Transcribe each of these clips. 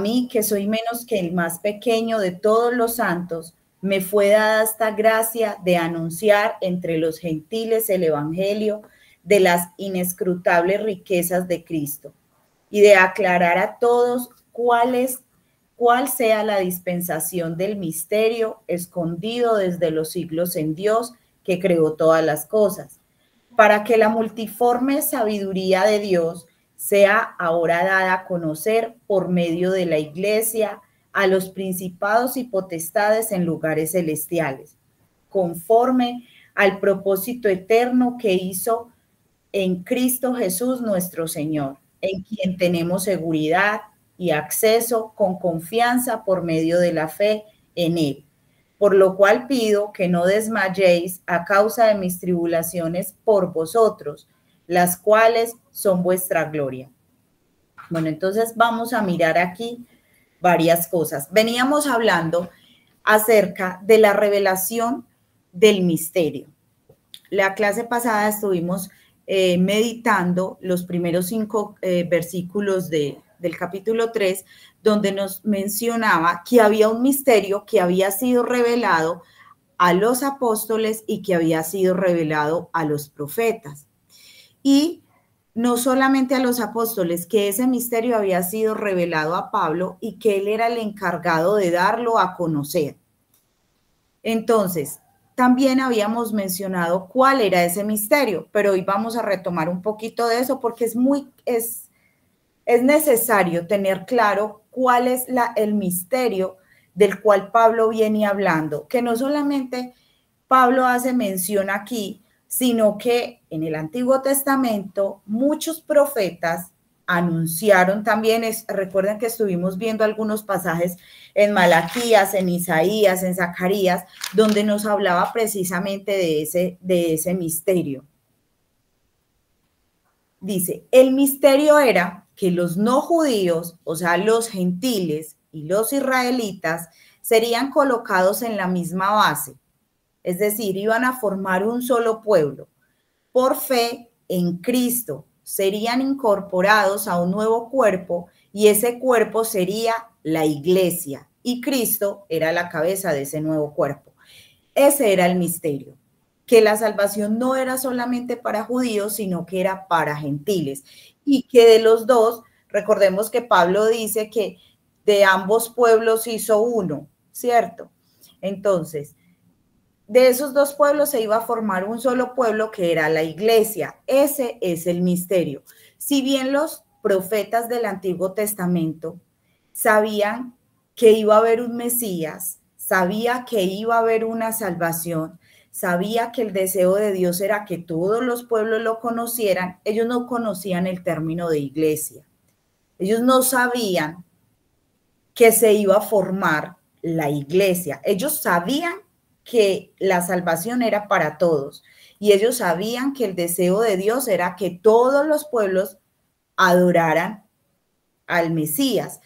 mí, que soy menos que el más pequeño de todos los santos, me fue dada esta gracia de anunciar entre los gentiles el evangelio de las inescrutables riquezas de Cristo y de aclarar a todos cuál sea la dispensación del misterio escondido desde los siglos en Dios que creó todas las cosas, para que la multiforme sabiduría de Dios sea ahora dada a conocer por medio de la Iglesia a los principados y potestades en lugares celestiales, conforme al propósito eterno que hizo en Cristo Jesús nuestro Señor, en quien tenemos seguridad y acceso con confianza por medio de la fe en Él. Por lo cual pido que no desmayéis a causa de mis tribulaciones por vosotros, las cuales son vuestra gloria. Bueno, entonces vamos a mirar aquí varias cosas. Veníamos hablando acerca de la revelación del misterio. La clase pasada estuvimos meditando los primeros 5 versículos del capítulo 3, donde nos mencionaba que había un misterio que había sido revelado a los apóstoles y que había sido revelado a los profetas. Y no solamente a los apóstoles, que ese misterio había sido revelado a Pablo y que él era el encargado de darlo a conocer. Entonces, también habíamos mencionado cuál era ese misterio, pero hoy vamos a retomar un poquito de eso porque es necesario tener claro cuál es el misterio del cual Pablo viene hablando, que no solamente Pablo hace mención aquí, sino que en el Antiguo Testamento muchos profetas anunciaron también, recuerden que estuvimos viendo algunos pasajes en Malaquías, en Isaías, en Zacarías, donde nos hablaba precisamente de ese misterio. Dice, el misterio era que los no judíos, o sea, los gentiles y los israelitas, serían colocados en la misma base, es decir, iban a formar un solo pueblo. Por fe en Cristo serían incorporados a un nuevo cuerpo y ese cuerpo sería la iglesia y Cristo era la cabeza de ese nuevo cuerpo. Ese era el misterio, que la salvación no era solamente para judíos, sino que era para gentiles y que de los dos, recordemos que Pablo dice que de ambos pueblos hizo uno, ¿cierto? Entonces, de esos dos pueblos se iba a formar un solo pueblo que era la iglesia. Ese es el misterio. Si bien los profetas del Antiguo Testamento sabían que iba a haber un Mesías, sabía que iba a haber una salvación, sabía que el deseo de Dios era que todos los pueblos lo conocieran, ellos no conocían el término de iglesia. Ellos no sabían que se iba a formar la iglesia. Ellos sabían que la salvación era para todos y ellos sabían que el deseo de Dios era que todos los pueblos adoraran al Mesías.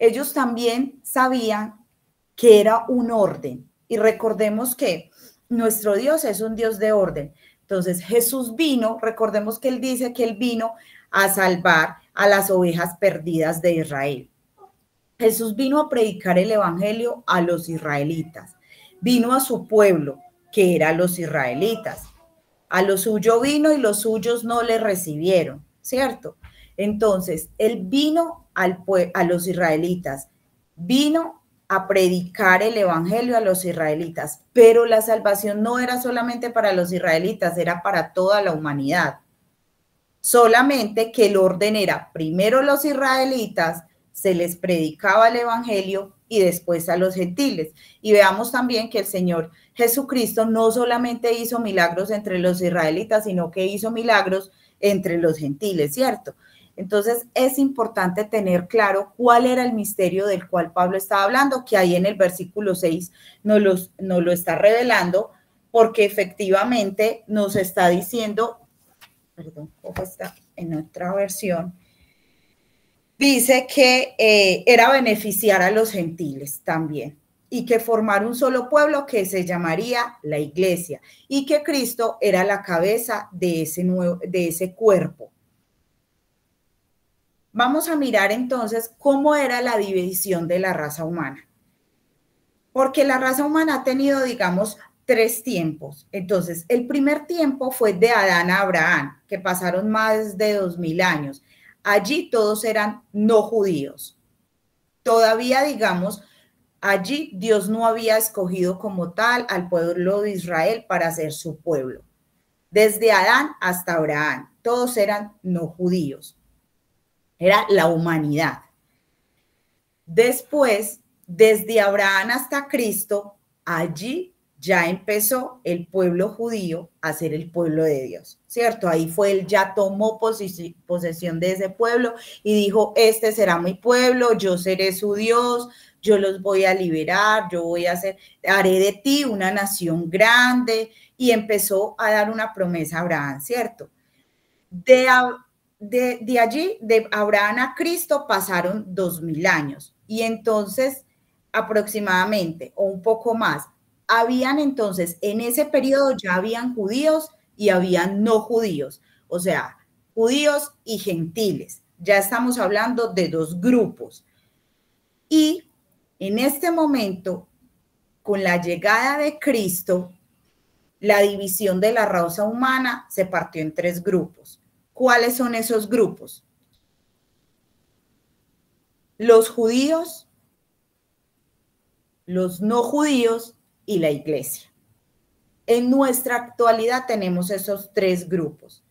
Ellos también sabían que era un orden y recordemos que nuestro Dios es un Dios de orden. Entonces Jesús vino, recordemos que él dice que él vino a salvar a las ovejas perdidas de Israel. Jesús vino a predicar el evangelio a los israelitas. Vino a su pueblo, que eran los israelitas. A lo suyo vino y los suyos no le recibieron, ¿cierto? Entonces, él vino a los israelitas, vino a predicar el evangelio a los israelitas, pero la salvación no era solamente para los israelitas, era para toda la humanidad. Solamente que el orden era primero los israelitas, se les predicaba el evangelio y después a los gentiles. Y veamos también que el Señor Jesucristo no solamente hizo milagros entre los israelitas, sino que hizo milagros entre los gentiles, ¿cierto? Entonces es importante tener claro cuál era el misterio del cual Pablo estaba hablando, que ahí en el versículo 6 nos lo está revelando, porque efectivamente nos está diciendo, perdón, ojo, está en otra versión, dice que era beneficiar a los gentiles también y que formar un solo pueblo que se llamaría la iglesia y que Cristo era la cabeza de ese cuerpo. Vamos a mirar entonces cómo era la división de la raza humana. Porque la raza humana ha tenido, digamos, 3 tiempos. Entonces, el primer tiempo fue de Adán a Abraham, que pasaron más de 2000 años. Allí todos eran no judíos. Todavía, digamos, allí Dios no había escogido como tal al pueblo de Israel para ser su pueblo. Desde Adán hasta Abraham, todos eran no judíos. Era la humanidad. Después, desde Abraham hasta Cristo, allí ya empezó el pueblo judío a ser el pueblo de Dios, ¿cierto? Ahí fue él, ya tomó posesión de ese pueblo y dijo, este será mi pueblo, yo seré su Dios, yo los voy a liberar, yo voy a hacer, haré de ti una nación grande, y empezó a dar una promesa a Abraham, ¿cierto? De allí, de Abraham a Cristo, pasaron 2000 años. Y entonces, aproximadamente, o un poco más, habían entonces, en ese periodo ya habían judíos y habían no judíos. O sea, judíos y gentiles. Ya estamos hablando de 2 grupos. Y en este momento, con la llegada de Cristo, la división de la raza humana se partió en 3 grupos. ¿Cuáles son esos grupos? Los judíos, los no judíos y la iglesia. En nuestra actualidad tenemos esos 3 grupos.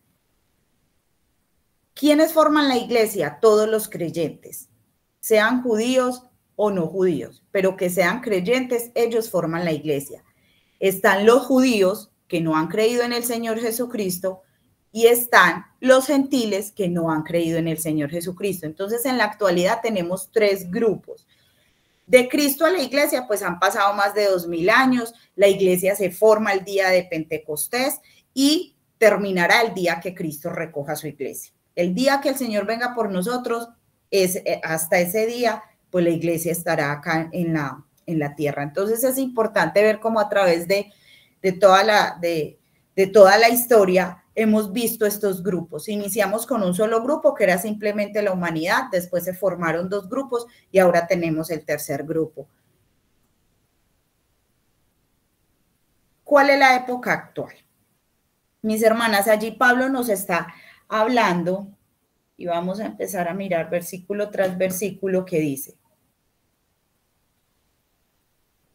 ¿Quiénes forman la iglesia? Todos los creyentes, sean judíos o no judíos, pero que sean creyentes, ellos forman la iglesia. Están los judíos que no han creído en el Señor Jesucristo, y están los gentiles que no han creído en el Señor Jesucristo. Entonces, en la actualidad tenemos 3 grupos. De Cristo a la iglesia, pues han pasado más de 2000 años. La iglesia se forma el día de Pentecostés y terminará el día que Cristo recoja su iglesia. El día que el Señor venga por nosotros, hasta ese día, pues la iglesia estará acá en la tierra. Entonces, es importante ver cómo a través de toda la historia hemos visto estos grupos. Iniciamos con un solo grupo, que era simplemente la humanidad, después se formaron 2 grupos y ahora tenemos el tercer grupo. ¿Cuál es la época actual? Mis hermanas, allí Pablo nos está hablando, y vamos a empezar a mirar versículo tras versículo, que dice: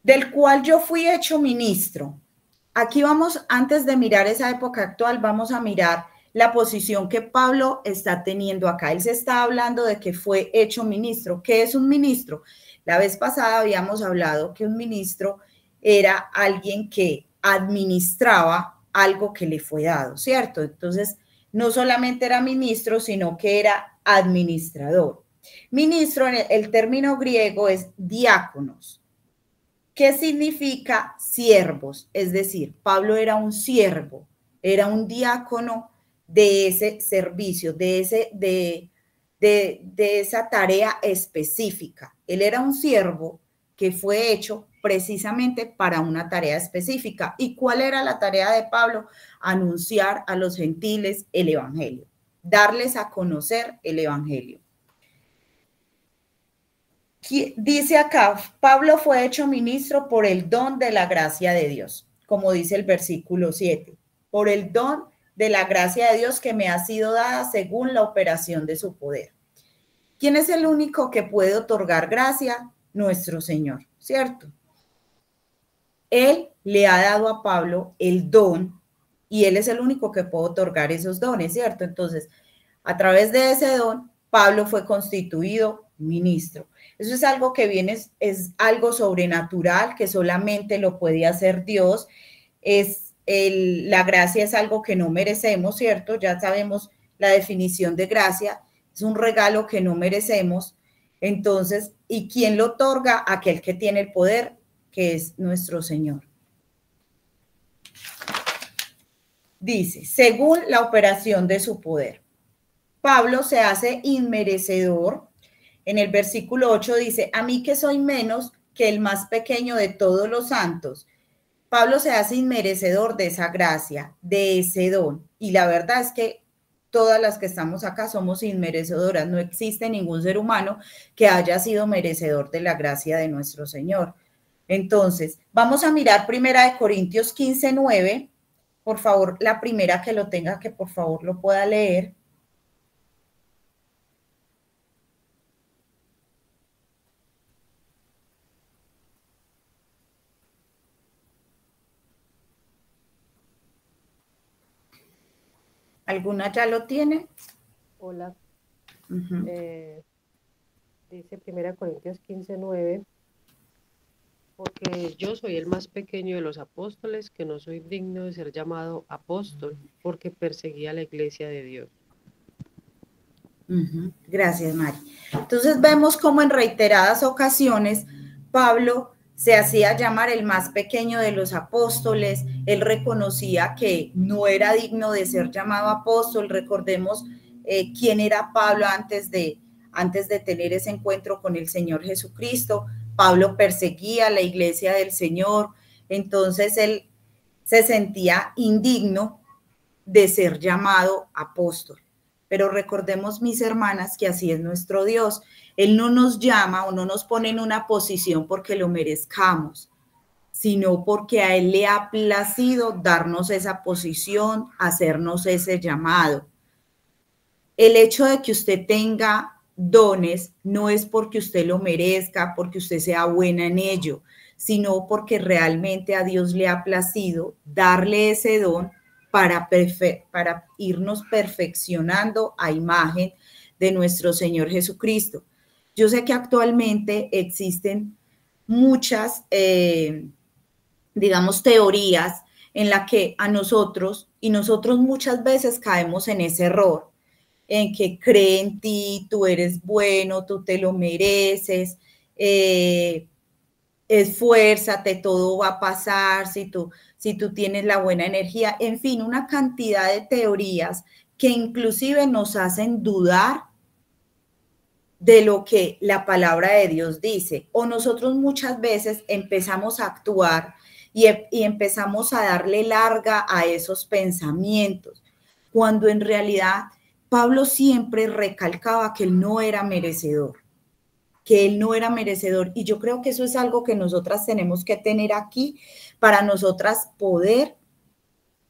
del cual yo fui hecho ministro. Aquí vamos, antes de mirar esa época actual, vamos a mirar la posición que Pablo está teniendo acá. Él se está hablando de que fue hecho ministro. ¿Qué es un ministro? La vez pasada habíamos hablado que un ministro era alguien que administraba algo que le fue dado, ¿cierto? Entonces, no solamente era ministro, sino que era administrador. Ministro, el término griego es diáconos. ¿Qué significa siervos? Es decir, Pablo era un siervo, era un diácono de ese servicio, de esa tarea específica. Él era un siervo que fue hecho precisamente para una tarea específica. ¿Y cuál era la tarea de Pablo? Anunciar a los gentiles el evangelio, darles a conocer el evangelio. Dice acá, Pablo fue hecho ministro por el don de la gracia de Dios, como dice el versículo 7, por el don de la gracia de Dios que me ha sido dada según la operación de su poder. ¿Quién es el único que puede otorgar gracia? Nuestro Señor, ¿cierto? Él le ha dado a Pablo el don y él es el único que puede otorgar esos dones, ¿cierto? Entonces, a través de ese don, Pablo fue constituido ministro. Eso es algo que viene, es algo sobrenatural, que solamente lo puede hacer Dios. La gracia es algo que no merecemos, ¿cierto? Ya sabemos la definición de gracia, es un regalo que no merecemos. Entonces, ¿y quién lo otorga? Aquel que tiene el poder, que es nuestro Señor. Dice, según la operación de su poder. Pablo se hace inmerecedor. En el versículo 8 dice, a mí que soy menos que el más pequeño de todos los santos. Pablo se hace inmerecedor de esa gracia, de ese don. Y la verdad es que todas las que estamos acá somos inmerecedoras. No existe ningún ser humano que haya sido merecedor de la gracia de nuestro Señor. Entonces, vamos a mirar 1 Corintios 15:9. Por favor, la primera que lo tenga, que por favor lo pueda leer. ¿Alguna ya lo tiene? Hola. Dice 1 Corintios 15:9, porque yo soy el más pequeño de los apóstoles, que no soy digno de ser llamado apóstol, porque perseguía la iglesia de Dios. Gracias, Mari. Entonces vemos cómo en reiteradas ocasiones Pablo se hacía llamar el más pequeño de los apóstoles. Él reconocía que no era digno de ser llamado apóstol. Recordemos quién era Pablo antes de tener ese encuentro con el Señor Jesucristo. Pablo perseguía a la iglesia del Señor, entonces él se sentía indigno de ser llamado apóstol. Pero recordemos, mis hermanas, que así es nuestro Dios. Él no nos llama o no nos pone en una posición porque lo merezcamos, sino porque a Él le ha placido darnos esa posición, hacernos ese llamado. El hecho de que usted tenga dones no es porque usted lo merezca, porque usted sea buena en ello, sino porque realmente a Dios le ha placido darle ese don para irnos perfeccionando a imagen de nuestro Señor Jesucristo. Yo sé que actualmente existen muchas, digamos, teorías en las que a nosotros, y nosotros muchas veces caemos en ese error, en que cree en ti, tú eres bueno, tú te lo mereces, esfuérzate, todo va a pasar si tú tienes la buena energía, en fin, una cantidad de teorías que inclusive nos hacen dudar de lo que la palabra de Dios dice. O nosotros muchas veces empezamos a actuar y empezamos a darle larga a esos pensamientos, cuando en realidad Pablo siempre recalcaba que él no era merecedor, y yo creo que eso es algo que nosotras tenemos que tener aquí para nosotras poder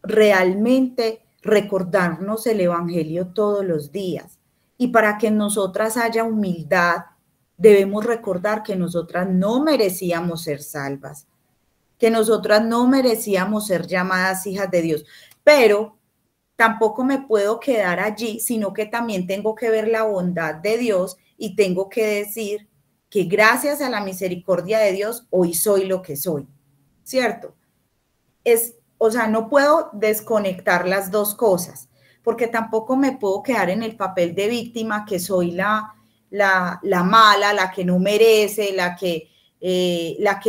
realmente recordarnos el evangelio todos los días, y para que en nosotras haya humildad. Debemos recordar que nosotras no merecíamos ser salvas, que nosotras no merecíamos ser llamadas hijas de Dios, pero tampoco me puedo quedar allí, sino que también tengo que ver la bondad de Dios y tengo que decir que gracias a la misericordia de Dios hoy soy lo que soy, ¿cierto? O sea, no puedo desconectar las dos cosas, porque tampoco me puedo quedar en el papel de víctima, que soy la mala, la que no merece, la que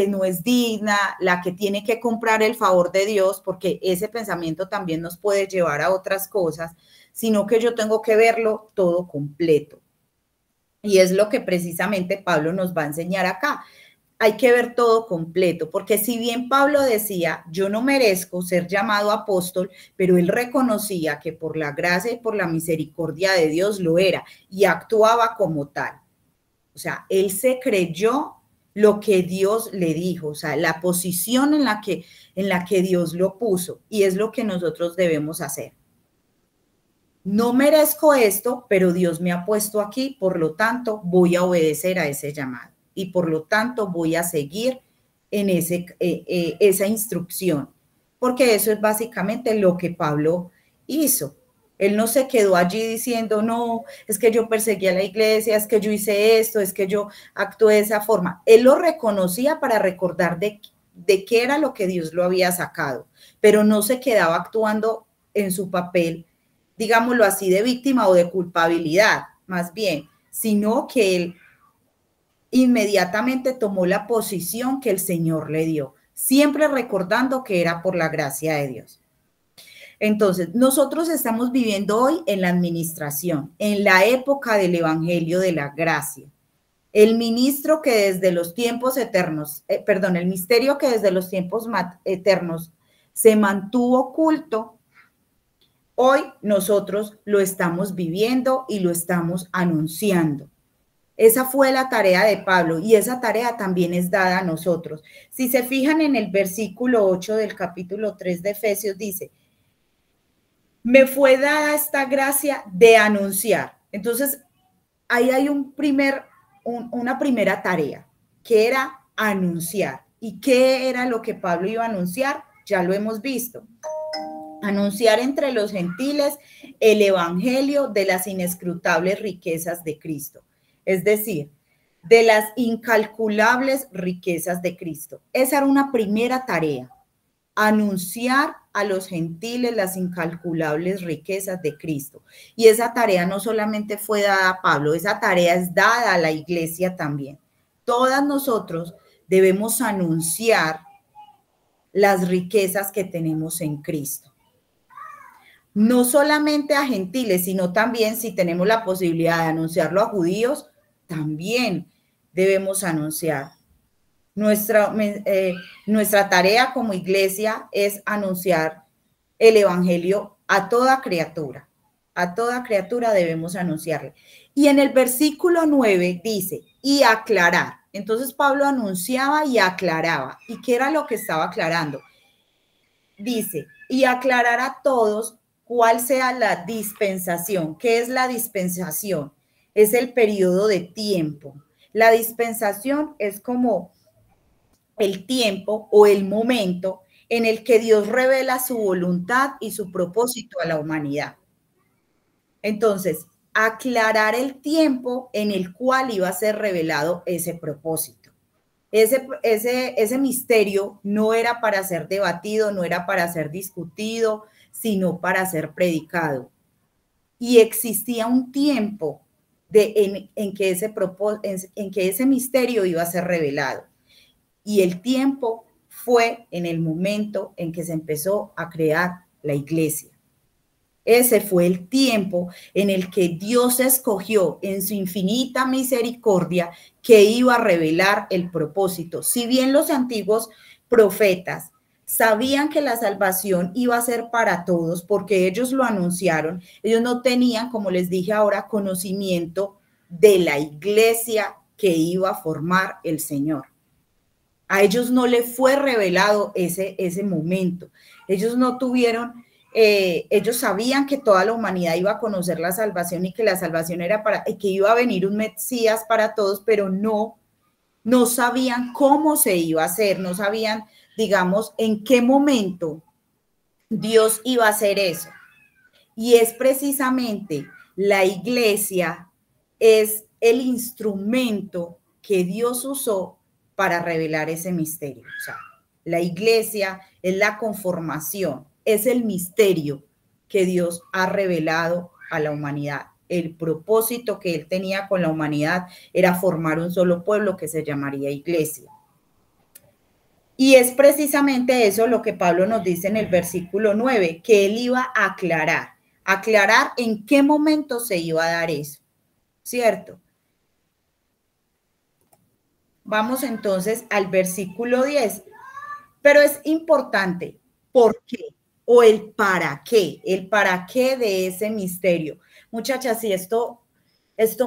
no es digna, la que tiene que comprar el favor de Dios, porque ese pensamiento también nos puede llevar a otras cosas, sino que yo tengo que verlo todo completo. Y es lo que precisamente Pablo nos va a enseñar acá. Hay que ver todo completo, porque si bien Pablo decía, yo no merezco ser llamado apóstol, pero él reconocía que por la gracia y por la misericordia de Dios lo era y actuaba como tal. O sea, él se creyó lo que Dios le dijo, o sea, la posición en la que Dios lo puso, y es lo que nosotros debemos hacer. No merezco esto, pero Dios me ha puesto aquí, por lo tanto voy a obedecer a ese llamado y por lo tanto voy a seguir en esa instrucción, porque eso es básicamente lo que Pablo hizo. Él no se quedó allí diciendo, no, es que yo perseguí a la iglesia, es que yo hice esto, es que yo actué de esa forma. Él lo reconocía para recordar de qué era lo que Dios lo había sacado, pero no se quedaba actuando en su papel, digámoslo así, de víctima o de culpabilidad, más bien, sino que él inmediatamente tomó la posición que el Señor le dio, siempre recordando que era por la gracia de Dios. Entonces, nosotros estamos viviendo hoy en la administración, en la época del Evangelio de la Gracia. El ministro que desde los tiempos eternos, el misterio que desde los tiempos eternos se mantuvo oculto, Hoy nosotros lo estamos viviendo y lo estamos anunciando. Esa fue la tarea de Pablo y esa tarea también es dada a nosotros. Si se fijan en el versículo 8 del capítulo 3 de Efesios, dice, me fue dada esta gracia de anunciar. Entonces, ahí hay una primera tarea, que era anunciar. ¿Y qué era lo que Pablo iba a anunciar? Ya lo hemos visto. Anunciar entre los gentiles el evangelio de las inescrutables riquezas de Cristo. Es decir, de las incalculables riquezas de Cristo. Esa era una primera tarea. Anunciar a los gentiles las incalculables riquezas de Cristo. Y esa tarea no solamente fue dada a Pablo, esa tarea es dada a la iglesia también. Todas nosotros debemos anunciar las riquezas que tenemos en Cristo. No solamente a gentiles, sino también si tenemos la posibilidad de anunciarlo a judíos, también debemos anunciar. Nuestra tarea como iglesia es anunciar el evangelio a toda criatura. A toda criatura debemos anunciarle. Y en el versículo 9 dice, y aclarar. Entonces Pablo anunciaba y aclaraba. ¿Y qué era lo que estaba aclarando? Dice, y aclarar a todos cuál sea la dispensación. ¿Qué es la dispensación? Es el periodo de tiempo. La dispensación es como el tiempo o el momento en el que Dios revela su voluntad y su propósito a la humanidad. Entonces, aclarar el tiempo en el cual iba a ser revelado ese propósito. Ese misterio no era para ser debatido, no era para ser discutido, sino para ser predicado. Y existía un tiempo en que ese misterio iba a ser revelado. Y el tiempo fue en el momento en que se empezó a crear la iglesia. Ese fue el tiempo en el que Dios escogió en su infinita misericordia que iba a revelar el propósito. Si bien los antiguos profetas sabían que la salvación iba a ser para todos porque ellos lo anunciaron, ellos no tenían, como les dije ahora, conocimiento de la iglesia que iba a formar el Señor. A ellos no les fue revelado ese momento. Ellos no tuvieron, ellos sabían que toda la humanidad iba a conocer la salvación y que la salvación era que iba a venir un Mesías para todos, pero no sabían cómo se iba a hacer, no sabían, digamos, en qué momento Dios iba a hacer eso. Y es precisamente la iglesia, es el instrumento que Dios usó para revelar ese misterio. O sea, la iglesia es la conformación, es el misterio que Dios ha revelado a la humanidad. El propósito que él tenía con la humanidad era formar un solo pueblo que se llamaría iglesia. Y es precisamente eso lo que Pablo nos dice en el versículo 9, que él iba a aclarar en qué momento se iba a dar eso, ¿cierto? Vamos entonces al versículo 10, pero es importante, ¿por qué? O el para qué de ese misterio. Muchachas, si esto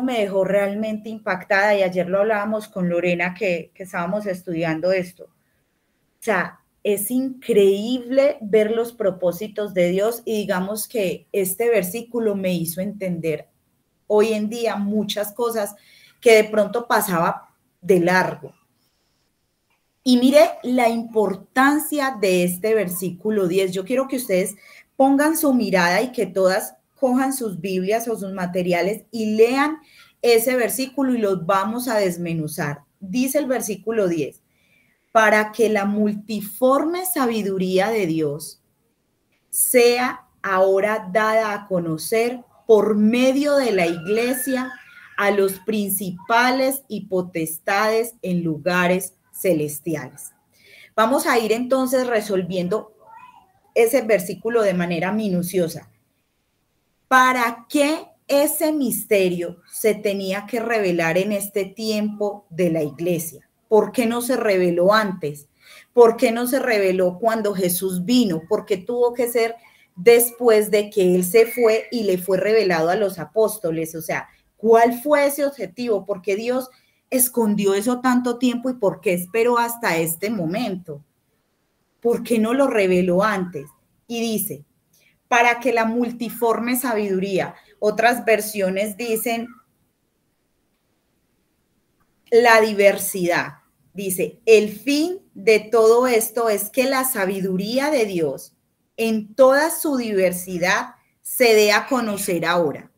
me dejó realmente impactada y ayer lo hablábamos con Lorena que estábamos estudiando esto. O sea, es increíble ver los propósitos de Dios y digamos que este versículo me hizo entender hoy en día muchas cosas que de pronto pasaba de largo. Y mire la importancia de este versículo 10. Yo quiero que ustedes pongan su mirada y que todas cojan sus Biblias o sus materiales y lean ese versículo y los vamos a desmenuzar. Dice el versículo 10, para que la multiforme sabiduría de Dios sea ahora dada a conocer por medio de la iglesia a los principales y potestades en lugares celestiales. Vamos a ir entonces resolviendo ese versículo de manera minuciosa. ¿Para qué ese misterio se tenía que revelar en este tiempo de la iglesia? ¿Por qué no se reveló antes? ¿Por qué no se reveló cuando Jesús vino? ¿Por qué tuvo que ser después de que él se fue y le fue revelado a los apóstoles. O sea, ¿cuál fue ese objetivo? ¿Por qué Dios escondió eso tanto tiempo y por qué esperó hasta este momento? ¿Por qué no lo reveló antes? Y dice, para que la multiforme sabiduría, otras versiones dicen la diversidad. Dice, el fin de todo esto es que la sabiduría de Dios en toda su diversidad se dé a conocer ahora.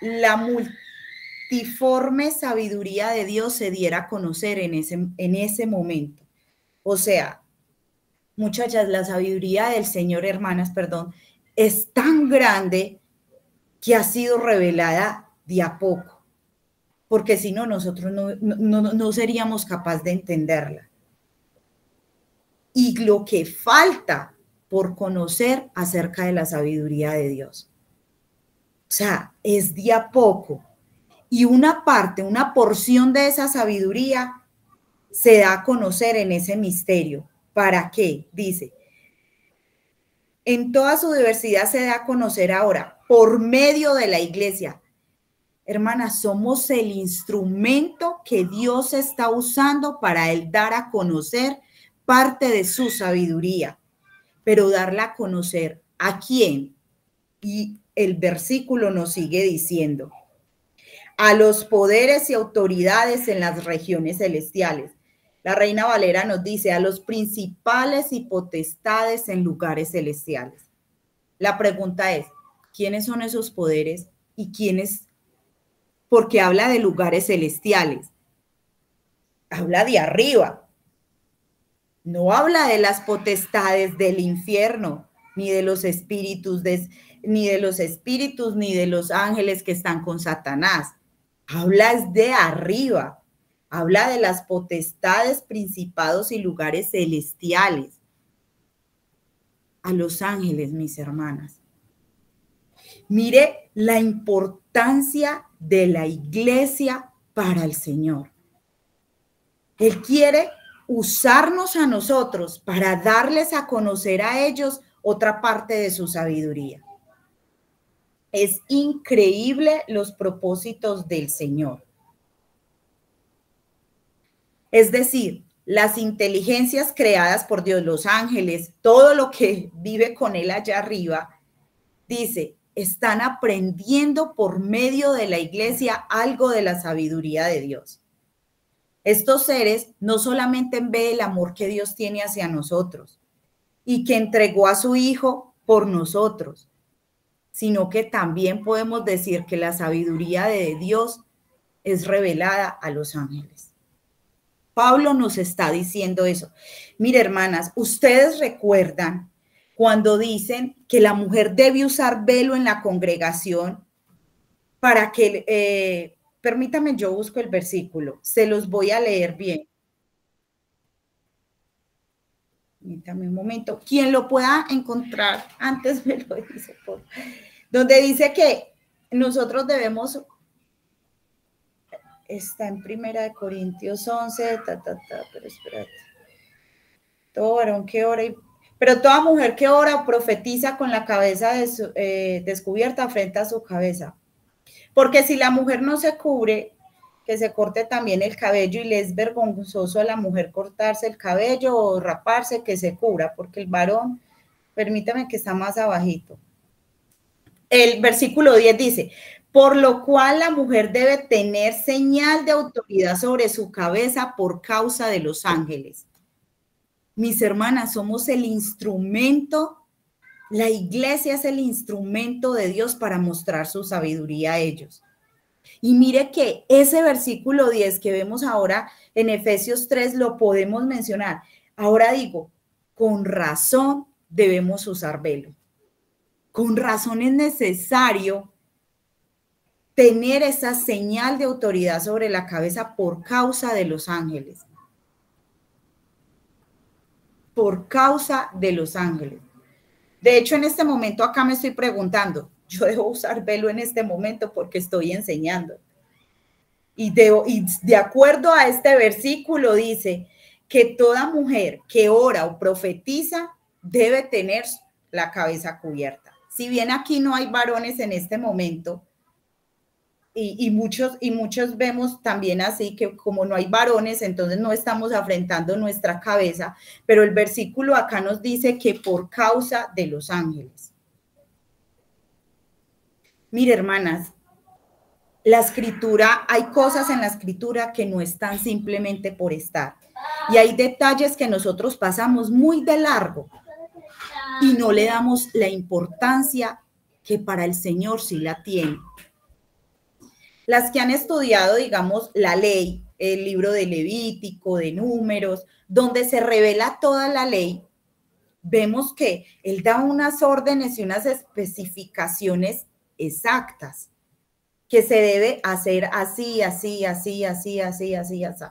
La multiforme sabiduría de Dios se diera a conocer en ese momento. O sea, muchachas, la sabiduría del Señor, hermanas, perdón, es tan grande que ha sido revelada de a poco, porque si no, nosotros no seríamos capaces de entenderla. Y lo que falta por conocer acerca de la sabiduría de Dios. O sea, es de a poco. Y una parte, una porción de esa sabiduría se da a conocer en ese misterio. ¿Para qué? Dice, en toda su diversidad se da a conocer ahora por medio de la iglesia. Hermanas, somos el instrumento que Dios está usando para él dar a conocer parte de su sabiduría, pero darla a conocer ¿a quién? Y el versículo nos sigue diciendo, a los poderes y autoridades en las regiones celestiales. La Reina Valera nos dice, a los principales y potestades en lugares celestiales. La pregunta es, ¿quiénes son esos poderes y quiénes? Porque habla de lugares celestiales. Habla de arriba. No habla de las potestades del infierno, ni de los espíritus, ni de los ángeles que están con Satanás. Habla de arriba. Habla de las potestades, principados y lugares celestiales. A los ángeles, mis hermanas. Mire la importancia de la iglesia para el Señor. Él quiere usarnos a nosotros para darles a conocer a ellos otra parte de su sabiduría. Es increíble los propósitos del Señor. Es decir, las inteligencias creadas por Dios, los ángeles, todo lo que vive con él allá arriba, dice, están aprendiendo por medio de la iglesia algo de la sabiduría de Dios. Estos seres no solamente ven el amor que Dios tiene hacia nosotros y que entregó a su Hijo por nosotros, sino que también podemos decir que la sabiduría de Dios es revelada a los ángeles. Pablo nos está diciendo eso. Mire, hermanas, ustedes recuerdan cuando dicen que la mujer debe usar velo en la congregación para que, permítame, yo busco el versículo, se los voy a leer bien. Permítame un momento. Quien lo pueda encontrar, antes me lo dice, por donde dice que nosotros debemos, está en 1 Corintios 11, pero espérate. Todo varón que ora, pero toda mujer que ora profetiza con la cabeza descubierta frente a su cabeza. Porque si la mujer no se cubre, que se corte también el cabello, y le es vergonzoso a la mujer cortarse el cabello o raparse, que se cubra, porque el varón, permítame que está más abajito. El versículo 10 dice, por lo cual la mujer debe tener señal de autoridad sobre su cabeza por causa de los ángeles. Mis hermanas, somos el instrumento, la iglesia es el instrumento de Dios para mostrar su sabiduría a ellos. Y mire que ese versículo 10 que vemos ahora en Efesios 3 lo podemos mencionar. Ahora digo, con razón debemos usar velo. Con razón es necesario tener esa señal de autoridad sobre la cabeza por causa de los ángeles. Por causa de los ángeles. De hecho, en este momento acá me estoy preguntando, yo debo usar velo en este momento porque estoy enseñando. Y de acuerdo a este versículo dice que toda mujer que ora o profetiza debe tener la cabeza cubierta. Si bien aquí no hay varones en este momento, y muchos vemos también así que como no hay varones, entonces no estamos afrentando nuestra cabeza, pero el versículo acá nos dice que por causa de los ángeles. Mire, hermanas, la escritura, hay cosas en la escritura que no están simplemente por estar. Y hay detalles que nosotros pasamos muy de largo y no le damos la importancia que para el Señor sí la tiene. Las que han estudiado, digamos, la ley, el libro de Levítico, de Números, donde se revela toda la ley, vemos que él da unas órdenes y unas especificaciones exactas, que se debe hacer así, así, así, así, así, así, así.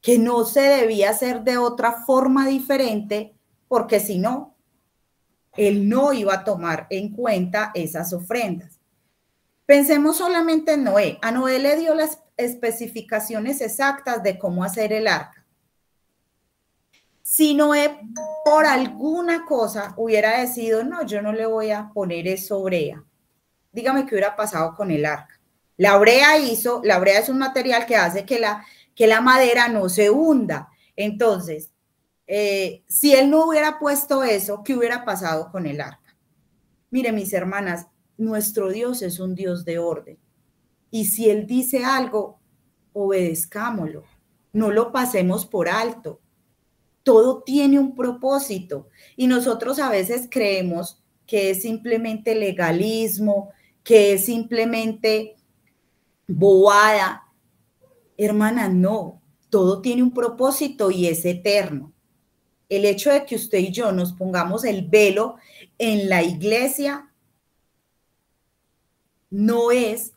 Que no se debía hacer de otra forma diferente, porque si no, él no iba a tomar en cuenta esas ofrendas. Pensemos solamente en Noé. A Noé le dio las especificaciones exactas de cómo hacer el arca. Si Noé por alguna cosa hubiera decidido, no, yo no le voy a poner eso brea, dígame qué hubiera pasado con el arca. La brea es un material que hace que la madera no se hunda. Entonces, si él no hubiera puesto eso, ¿qué hubiera pasado con el arca? Mire, mis hermanas, nuestro Dios es un Dios de orden. Y si él dice algo, obedezcámoslo. No lo pasemos por alto. Todo tiene un propósito. Y nosotros a veces creemos que es simplemente legalismo, que es simplemente bobada. Hermana, no. Todo tiene un propósito y es eterno. El hecho de que usted y yo nos pongamos el velo en la iglesia no es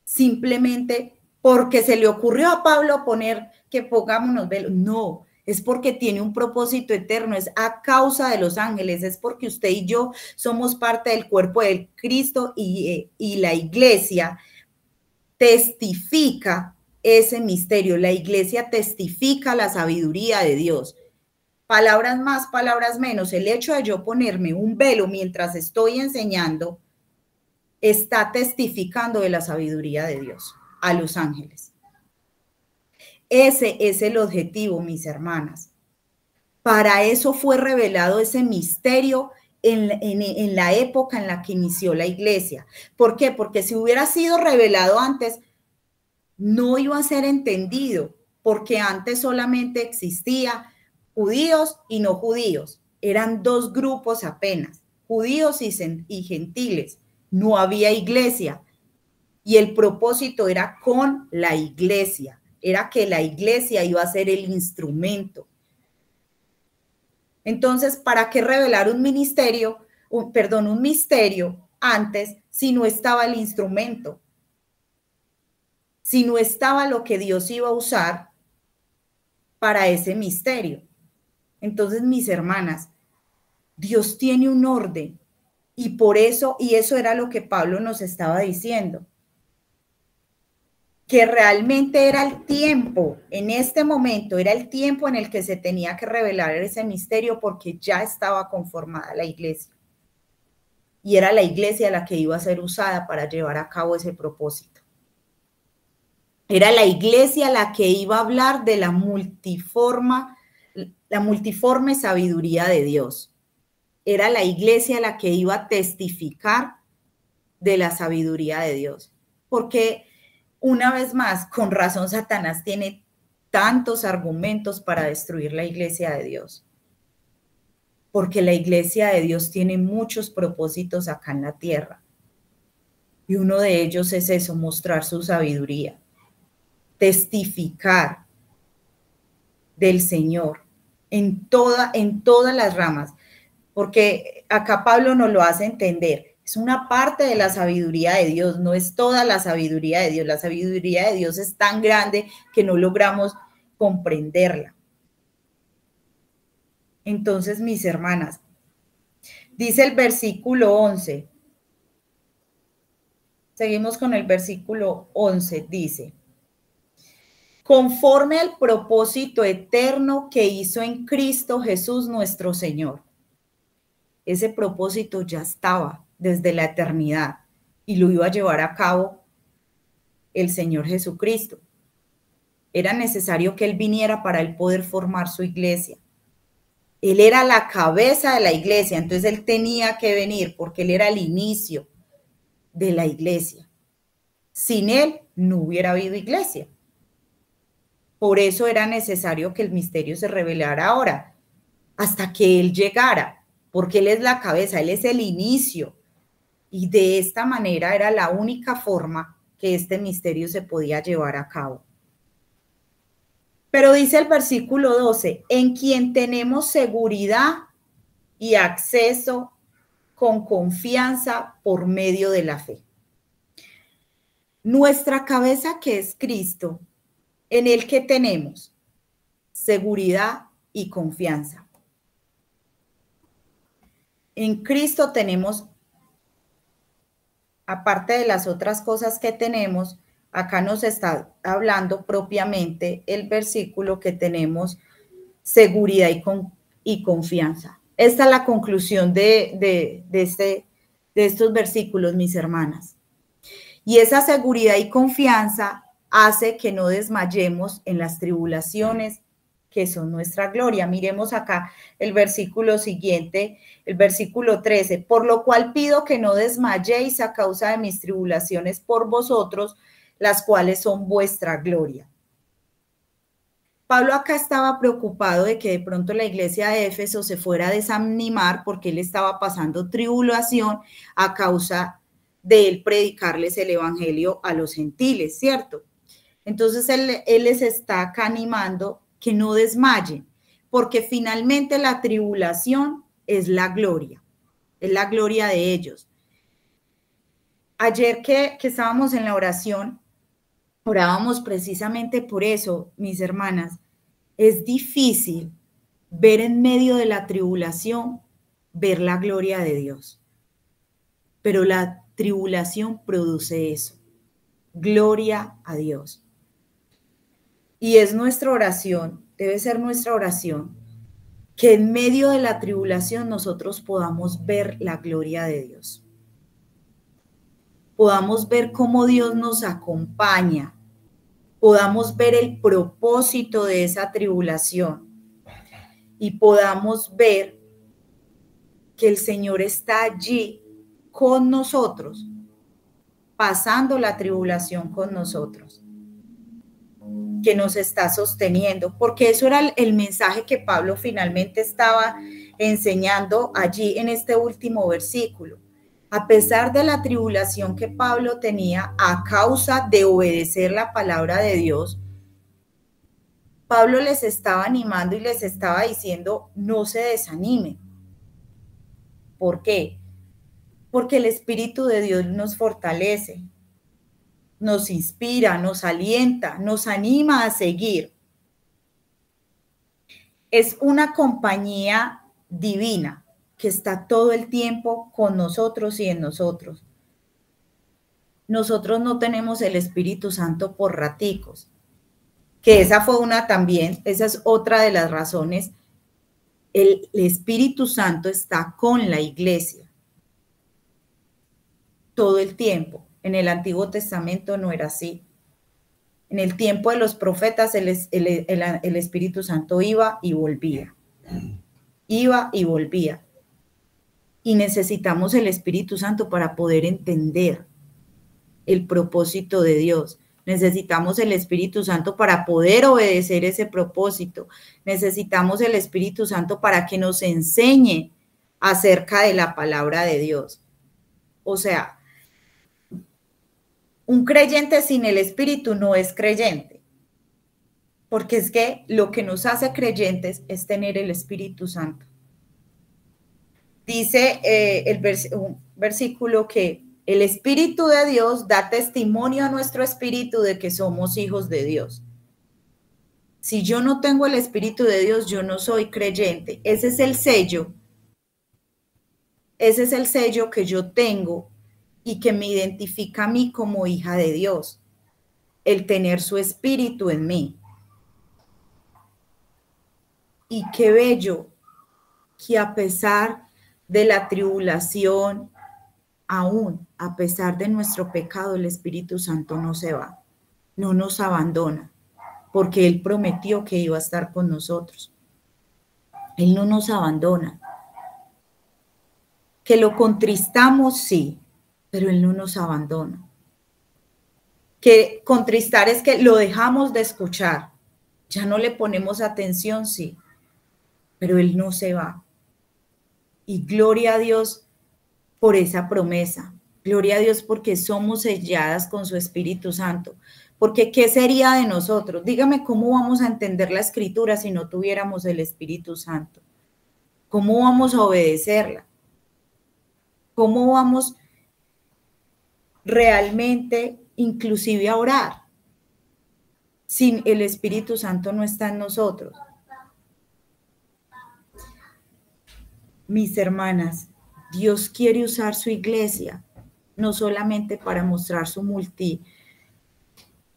simplemente porque se le ocurrió a Pablo poner que pongámonos velo. No, es porque tiene un propósito eterno, es a causa de los ángeles, es porque usted y yo somos parte del cuerpo del Cristo y la iglesia testifica ese misterio, la iglesia testifica la sabiduría de Dios. Palabras más, palabras menos, el hecho de yo ponerme un velo mientras estoy enseñando está testificando de la sabiduría de Dios a los ángeles. Ese es el objetivo, mis hermanas. Para eso fue revelado ese misterio en la época en la que inició la iglesia. ¿Por qué? Porque si hubiera sido revelado antes, no iba a ser entendido, porque antes solamente existía judíos y no judíos. Eran dos grupos apenas, judíos y gentiles. No había iglesia. Y el propósito era con la iglesia. Era que la iglesia iba a ser el instrumento. Entonces, ¿para qué revelar un misterio antes si no estaba el instrumento? Si no estaba lo que Dios iba a usar para ese misterio. Entonces, mis hermanas, Dios tiene un orden y por eso, y eso era lo que Pablo nos estaba diciendo, que realmente era el tiempo, en este momento era el tiempo en el que se tenía que revelar ese misterio porque ya estaba conformada la iglesia. Y era la iglesia la que iba a ser usada para llevar a cabo ese propósito. Era la iglesia la que iba a hablar de la multiforme sabiduría de Dios. Era la iglesia la que iba a testificar de la sabiduría de Dios. Porque una vez más, con razón Satanás tiene tantos argumentos para destruir la iglesia de Dios. Porque la iglesia de Dios tiene muchos propósitos acá en la tierra. Y uno de ellos es eso, mostrar su sabiduría, testificar del Señor en todas las ramas. Porque acá Pablo nos lo hace entender. Es una parte de la sabiduría de Dios, no es toda la sabiduría de Dios. La sabiduría de Dios es tan grande que no logramos comprenderla. Entonces, mis hermanas, dice el versículo 11. Seguimos con el versículo 11, dice: conforme al propósito eterno que hizo en Cristo Jesús nuestro Señor. Ese propósito ya estaba desde la eternidad y lo iba a llevar a cabo el Señor Jesucristo. Era necesario que Él viniera para Él poder formar su iglesia. Él era la cabeza de la iglesia, entonces Él tenía que venir porque Él era el inicio de la iglesia. Sin Él no hubiera habido iglesia. Por eso era necesario que el misterio se revelara ahora, hasta que Él llegara, porque Él es la cabeza, Él es el inicio. Y de esta manera era la única forma que este misterio se podía llevar a cabo. Pero dice el versículo 12, en quien tenemos seguridad y acceso con confianza por medio de la fe. Nuestra cabeza, que es Cristo, en el que tenemos seguridad y confianza. En Cristo tenemos, aparte de las otras cosas que tenemos, acá nos está hablando propiamente el versículo que tenemos seguridad y confianza. Esta es la conclusión de estos versículos, mis hermanas. Y esa seguridad y confianza hace que no desmayemos en las tribulaciones que son nuestra gloria. Miremos acá el versículo siguiente, el versículo 13. Por lo cual pido que no desmayéis a causa de mis tribulaciones por vosotros, las cuales son vuestra gloria. Pablo acá estaba preocupado de que de pronto la iglesia de Éfeso se fuera a desanimar porque él estaba pasando tribulación a causa de él predicarles el evangelio a los gentiles, ¿cierto? Entonces él les está acá animando que no desmayen, porque finalmente la tribulación es la gloria de ellos. Ayer que estábamos en la oración, orábamos precisamente por eso, mis hermanas. Es difícil ver en medio de la tribulación, ver la gloria de Dios. Pero la tribulación produce eso, gloria a Dios. Y es nuestra oración, debe ser nuestra oración, que en medio de la tribulación nosotros podamos ver la gloria de Dios. Podamos ver cómo Dios nos acompaña, podamos ver el propósito de esa tribulación y podamos ver que el Señor está allí con nosotros, pasando la tribulación con nosotros, que nos está sosteniendo, porque eso era el mensaje que Pablo finalmente estaba enseñando allí en este último versículo. A pesar de la tribulación que Pablo tenía a causa de obedecer la palabra de Dios, Pablo les estaba animando y les estaba diciendo, no se desanimen. ¿Por qué? Porque el Espíritu de Dios nos fortalece, nos inspira, nos alienta, nos anima a seguir. Es una compañía divina que está todo el tiempo con nosotros y en nosotros. Nosotros no tenemos el Espíritu Santo por raticos, que esa fue una también, esa es otra de las razones. El Espíritu Santo está con la iglesia todo el tiempo. En el Antiguo Testamento no era así. En el tiempo de los profetas el Espíritu Santo iba y volvía. Iba y volvía. Y necesitamos el Espíritu Santo para poder entender el propósito de Dios. Necesitamos el Espíritu Santo para poder obedecer ese propósito. Necesitamos el Espíritu Santo para que nos enseñe acerca de la palabra de Dios. O sea, un creyente sin el Espíritu no es creyente, porque es que lo que nos hace creyentes es tener el Espíritu Santo. Dice un versículo que el Espíritu de Dios da testimonio a nuestro espíritu de que somos hijos de Dios. Si yo no tengo el Espíritu de Dios, yo no soy creyente. Ese es el sello. Ese es el sello que yo tengo y que me identifica a mí como hija de Dios, el tener su espíritu en mí. Y qué bello que a pesar de la tribulación, aún a pesar de nuestro pecado, el Espíritu Santo no se va, no nos abandona, porque Él prometió que iba a estar con nosotros. Él no nos abandona. Que lo contristamos, sí, pero Él no nos abandona. Que contristar es que lo dejamos de escuchar, ya no le ponemos atención, sí, pero Él no se va. Y gloria a Dios por esa promesa. Gloria a Dios porque somos selladas con su Espíritu Santo. Porque ¿qué sería de nosotros? Dígame cómo vamos a entender la Escritura si no tuviéramos el Espíritu Santo. ¿Cómo vamos a obedecerla? ¿Cómo vamos realmente inclusive a orar si el Espíritu Santo no está en nosotros? Mis hermanas, Dios quiere usar su iglesia, no solamente para mostrar su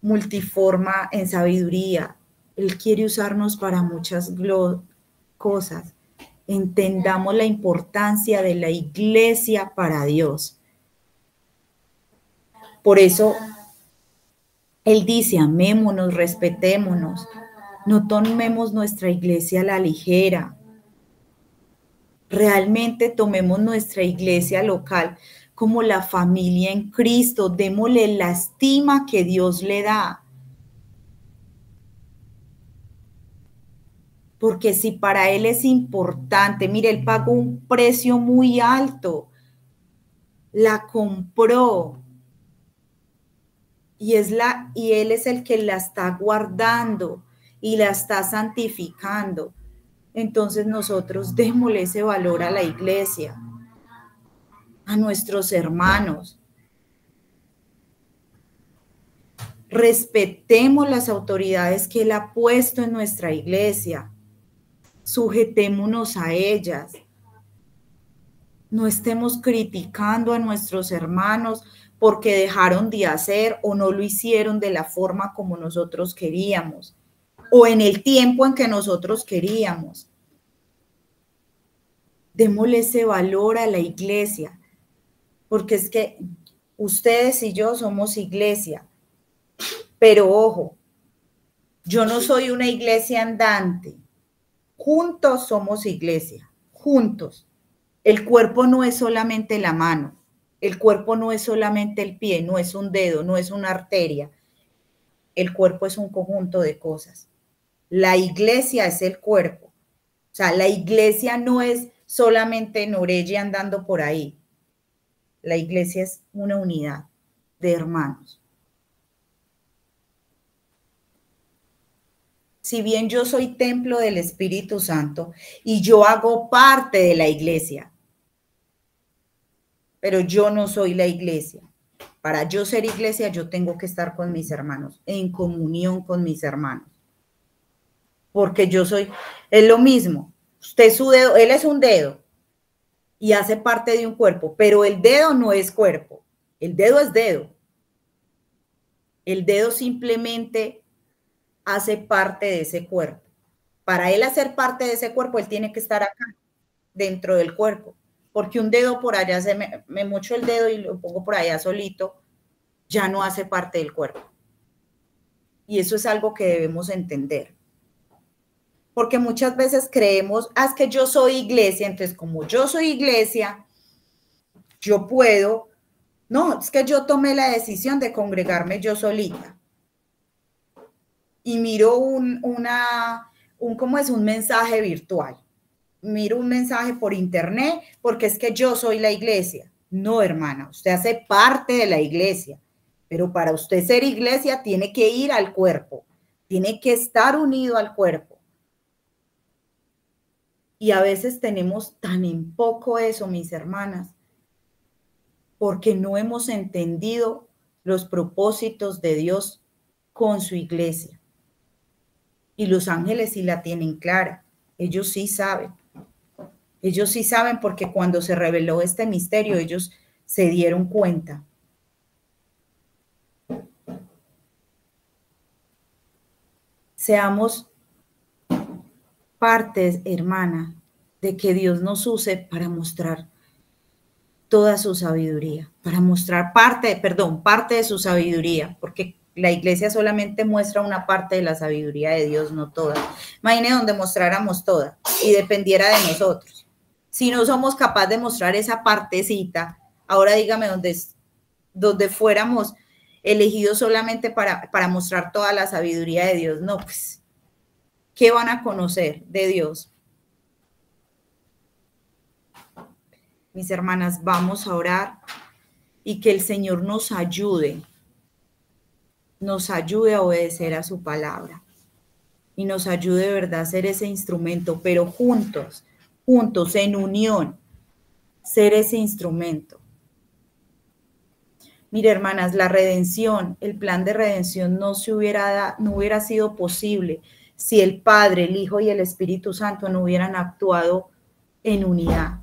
multiforma en sabiduría. Él quiere usarnos para muchas cosas. Entendamos la importancia de la iglesia para Dios. Por eso Él dice, amémonos, respetémonos, no tomemos nuestra iglesia a la ligera. Realmente tomemos nuestra iglesia local como la familia en Cristo, démosle la estima que Dios le da. Porque si para Él es importante, mire, Él pagó un precio muy alto, la compró y Él es el que la está guardando y la está santificando. Entonces nosotros démosle ese valor a la iglesia, a nuestros hermanos. Respetemos las autoridades que Él ha puesto en nuestra iglesia. Sujetémonos a ellas. No estemos criticando a nuestros hermanos porque dejaron de hacer o no lo hicieron de la forma como nosotros queríamos o en el tiempo en que nosotros queríamos. Démosle ese valor a la iglesia, porque es que ustedes y yo somos iglesia, pero ojo, yo no soy una iglesia andante. Juntos somos iglesia, juntos. El cuerpo no es solamente la mano, el cuerpo no es solamente el pie, no es un dedo, no es una arteria. El cuerpo es un conjunto de cosas. La iglesia es el cuerpo. O sea, la iglesia no es solamente Norelle andando por ahí. La iglesia es una unidad de hermanos. Si bien yo soy templo del Espíritu Santo y yo hago parte de la iglesia, pero yo no soy la iglesia. Para yo ser iglesia, yo tengo que estar con mis hermanos, en comunión con mis hermanos. Porque yo soy, es lo mismo. Usted es su dedo, él es un dedo y hace parte de un cuerpo, pero el dedo no es cuerpo. El dedo es dedo. El dedo simplemente hace parte de ese cuerpo. Para él hacer parte de ese cuerpo, él tiene que estar acá, dentro del cuerpo. Porque un dedo por allá, me mocho el dedo y lo pongo por allá solito, ya no hace parte del cuerpo. Y eso es algo que debemos entender. Porque muchas veces creemos, es que yo soy iglesia, entonces como yo soy iglesia, yo puedo, no, es que yo tomé la decisión de congregarme yo solita. Y miro ¿cómo es? Un mensaje virtual. Miro un mensaje por internet porque es que yo soy la iglesia. No, hermana, usted hace parte de la iglesia, pero para usted ser iglesia tiene que ir al cuerpo, tiene que estar unido al cuerpo. Y a veces tenemos tan en poco eso, mis hermanas, porque no hemos entendido los propósitos de Dios con su iglesia. Y los ángeles sí la tienen clara, ellos sí saben. Ellos sí saben porque cuando se reveló este misterio, ellos se dieron cuenta. Seamos parte, hermana, de que Dios nos use para mostrar toda su sabiduría, para mostrar parte de su sabiduría, porque la iglesia solamente muestra una parte de la sabiduría de Dios, no toda. Imagine donde mostráramos toda y dependiera de nosotros. Si no somos capaces de mostrar esa partecita, ahora dígame donde fuéramos elegidos solamente para mostrar toda la sabiduría de Dios. No, pues, ¿qué van a conocer de Dios? Mis hermanas, vamos a orar y que el Señor nos ayude a obedecer a su palabra y nos ayude de verdad a ser ese instrumento, pero juntos, en unión, ser ese instrumento. Mire, hermanas, la redención, el plan de redención no hubiera sido posible si el Padre, el Hijo y el Espíritu Santo no hubieran actuado en unidad.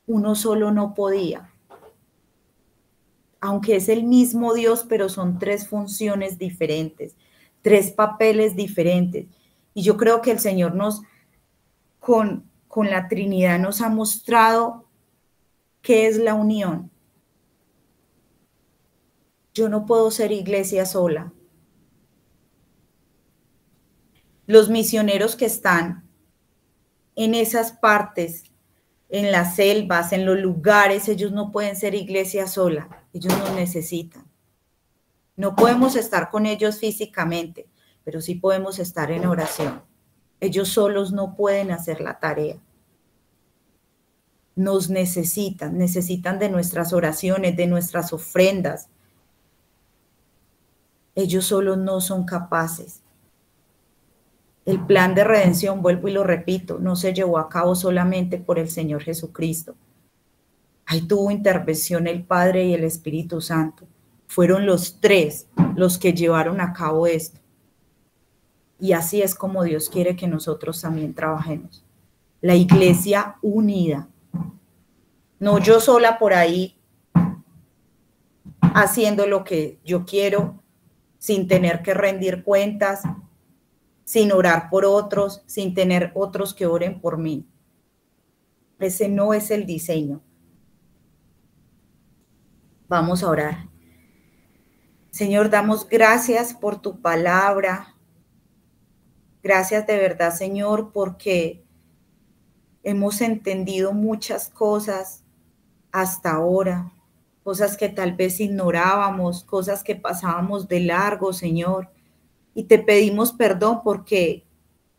Uno solo no podía. Aunque es el mismo Dios, pero son tres funciones diferentes, tres papeles diferentes. Y yo creo que el Señor con la Trinidad nos ha mostrado qué es la unión. Yo no puedo ser iglesia sola. Los misioneros que están en esas partes, en las selvas, en los lugares, ellos no pueden ser iglesia sola. Ellos nos necesitan. No podemos estar con ellos físicamente, pero sí podemos estar en oración. Ellos solos no pueden hacer la tarea. Nos necesitan de nuestras oraciones, de nuestras ofrendas. Ellos solos no son capaces. El plan de redención, vuelvo y lo repito, no se llevó a cabo solamente por el Señor Jesucristo. Ahí tuvo intervención el Padre y el Espíritu Santo. Fueron los tres los que llevaron a cabo esto. Y así es como Dios quiere que nosotros también trabajemos. La iglesia unida. No yo sola por ahí haciendo lo que yo quiero, sin tener que rendir cuentas, sin orar por otros, sin tener otros que oren por mí. Ese no es el diseño. Vamos a orar. Señor, damos gracias por tu palabra. Gracias de verdad, Señor, porque hemos entendido muchas cosas hasta ahora, cosas que tal vez ignorábamos, cosas que pasábamos de largo, Señor. Y te pedimos perdón porque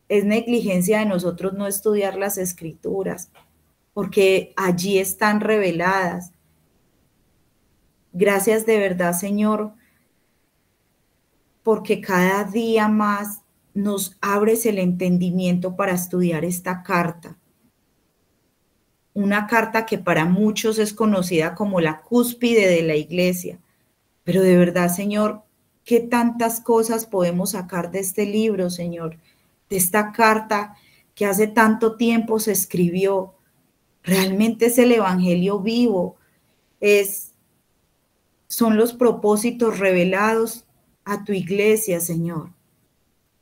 es negligencia de nosotros no estudiar las Escrituras, porque allí están reveladas. Gracias de verdad, Señor, porque cada día más nos abres el entendimiento para estudiar esta carta. Una carta que para muchos es conocida como la cúspide de la iglesia. Pero de verdad, Señor, ¿qué tantas cosas podemos sacar de este libro, Señor? De esta carta que hace tanto tiempo se escribió. Realmente es el evangelio vivo. Son los propósitos revelados a tu iglesia, Señor.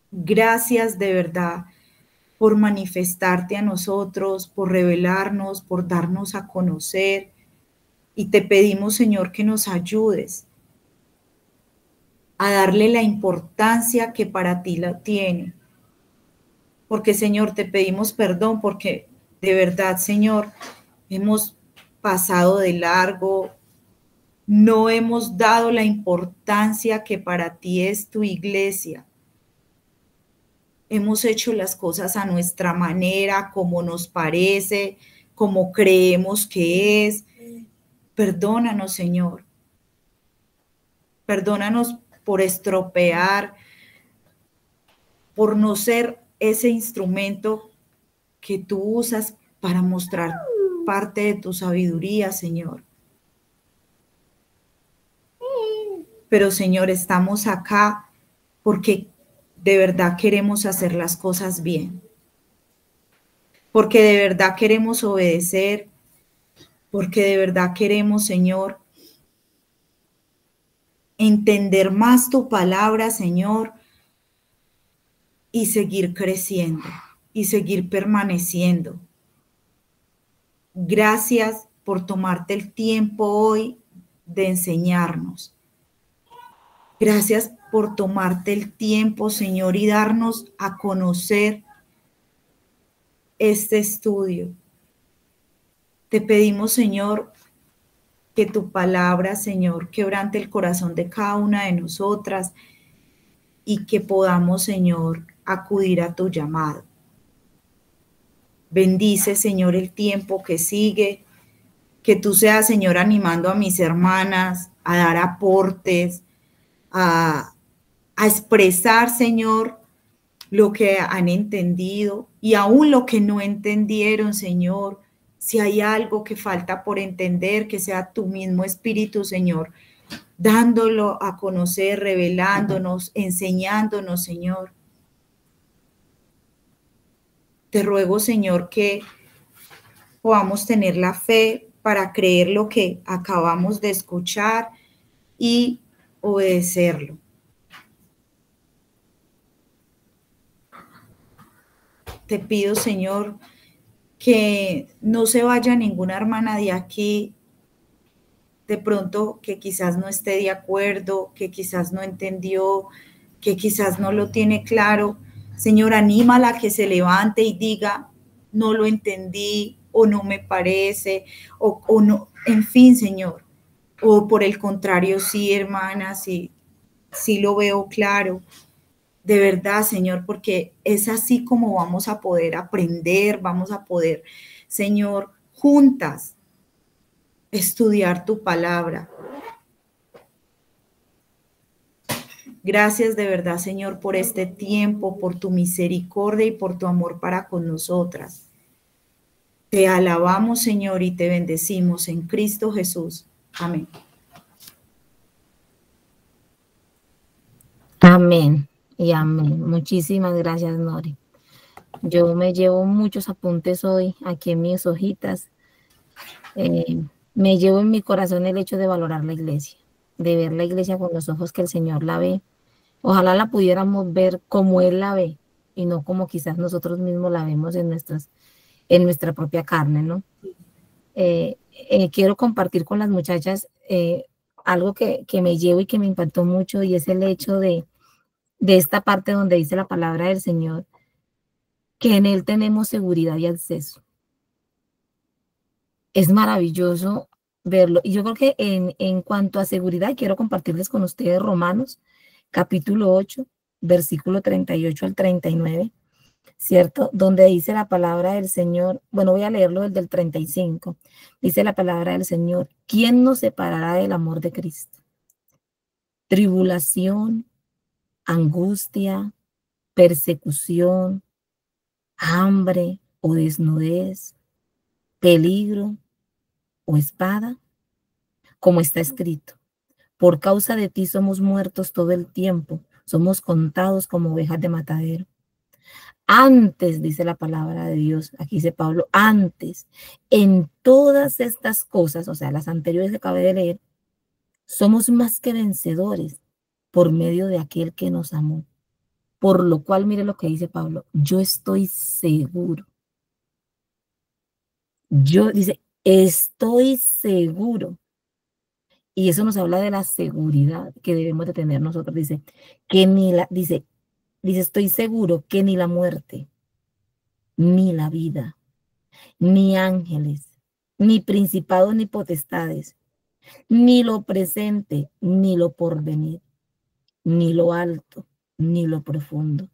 Gracias de verdad por manifestarte a nosotros, por revelarnos, por darnos a conocer. Y te pedimos, Señor, que nos ayudes a darle la importancia que para ti la tiene. Porque, Señor, te pedimos perdón porque de verdad, Señor, hemos pasado de largo, no hemos dado la importancia que para ti es tu iglesia. Hemos hecho las cosas a nuestra manera, como nos parece, como creemos que es. Perdónanos, Señor. Perdónanos por estropear, por no ser ese instrumento que tú usas para mostrar parte de tu sabiduría, Señor. Pero, Señor, estamos acá porque de verdad queremos hacer las cosas bien. Porque de verdad queremos obedecer. Porque de verdad queremos, Señor, entender más tu palabra, Señor, y seguir creciendo. y seguir permaneciendo. Gracias por tomarte el tiempo hoy de enseñarnos. Gracias por tomarte el tiempo, Señor, y darnos a conocer este estudio. Te pedimos, Señor, que tu palabra, Señor, quebrante el corazón de cada una de nosotras y que podamos, Señor, acudir a tu llamado. Bendice, Señor, el tiempo que sigue, que tú seas, Señor, animando a mis hermanas a dar aportes, a expresar, Señor, lo que han entendido y aún lo que no entendieron, Señor. Si hay algo que falta por entender, que sea tu mismo Espíritu, Señor, dándolo a conocer, revelándonos, enseñándonos, Señor. Te ruego, Señor, que podamos tener la fe para creer lo que acabamos de escuchar y obedecerlo. Te pido, Señor, que no se vaya ninguna hermana de aquí, de pronto que quizás no esté de acuerdo, que quizás no entendió, que quizás no lo tiene claro. Señor, anímala a que se levante y diga, no lo entendí, o no me parece, o no, en fin, Señor. O por el contrario, sí, hermana, sí lo veo claro. De verdad, Señor, porque es así como vamos a poder aprender, vamos a poder, Señor, juntas estudiar tu palabra. Gracias de verdad, Señor, por este tiempo, por tu misericordia y por tu amor para con nosotras. Te alabamos, Señor, y te bendecimos en Cristo Jesús. Amén. Amén y amén. Muchísimas gracias, Nori. Yo me llevo muchos apuntes hoy aquí en mis hojitas. Me llevo en mi corazón el hecho de valorar la iglesia, de ver la iglesia con los ojos que el Señor la ve. Ojalá la pudiéramos ver como Él la ve y no como quizás nosotros mismos la vemos en nuestra propia carne, ¿no? Quiero compartir con las muchachas algo que me llevo y que me impactó mucho, y es el hecho de esta parte donde dice la palabra del Señor, que en Él tenemos seguridad y acceso. Es maravilloso verlo. Y yo creo que en cuanto a seguridad, quiero compartirles con ustedes Romanos, capítulo 8, versículo 38 al 39, ¿cierto? Donde dice la palabra del Señor, bueno, voy a leerlo desde el 35. Dice la palabra del Señor, ¿quién nos separará del amor de Cristo? Tribulación, angustia, persecución, hambre o desnudez, peligro o espada, como está escrito. Por causa de ti somos muertos todo el tiempo, somos contados como ovejas de matadero. Antes, dice la palabra de Dios, aquí dice Pablo, antes, en todas estas cosas, o sea, las anteriores que acabé de leer, somos más que vencedores por medio de aquel que nos amó. Por lo cual, mire lo que dice Pablo, yo estoy seguro. Dice, estoy seguro. Y eso nos habla de la seguridad que debemos de tener nosotros. Dice, dice, estoy seguro que ni la muerte, ni la vida, ni ángeles, ni principados, ni potestades, ni lo presente, ni lo porvenir, ni lo alto, ni lo profundo,